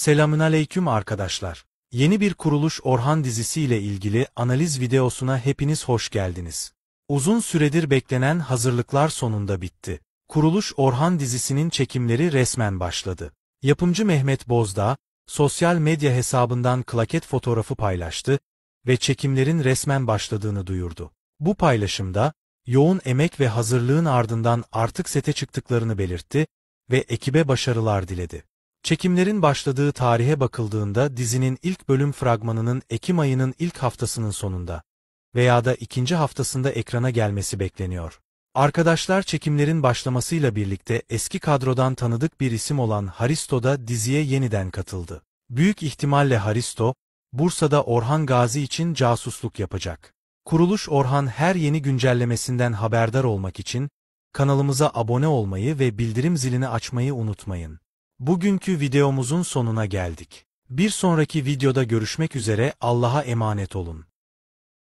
Selamünaleyküm arkadaşlar. Yeni bir Kuruluş Orhan dizisi ile ilgili analiz videosuna hepiniz hoş geldiniz. Uzun süredir beklenen hazırlıklar sonunda bitti. Kuruluş Orhan dizisinin çekimleri resmen başladı. Yapımcı Mehmet Bozdağ, sosyal medya hesabından klaket fotoğrafı paylaştı ve çekimlerin resmen başladığını duyurdu. Bu paylaşımda, yoğun emek ve hazırlığın ardından artık sete çıktıklarını belirtti ve ekibe başarılar diledi. Çekimlerin başladığı tarihe bakıldığında dizinin ilk bölüm fragmanının Ekim ayının ilk haftasının sonunda veya da ikinci haftasında ekrana gelmesi bekleniyor. Arkadaşlar, çekimlerin başlamasıyla birlikte eski kadrodan tanıdık bir isim olan Haristo da diziye yeniden katıldı. Büyük ihtimalle Haristo, Bursa'da Orhan Gazi için casusluk yapacak. Kuruluş Orhan her yeni güncellemesinden haberdar olmak için kanalımıza abone olmayı ve bildirim zilini açmayı unutmayın. Bugünkü videomuzun sonuna geldik. Bir sonraki videoda görüşmek üzere, Allah'a emanet olun.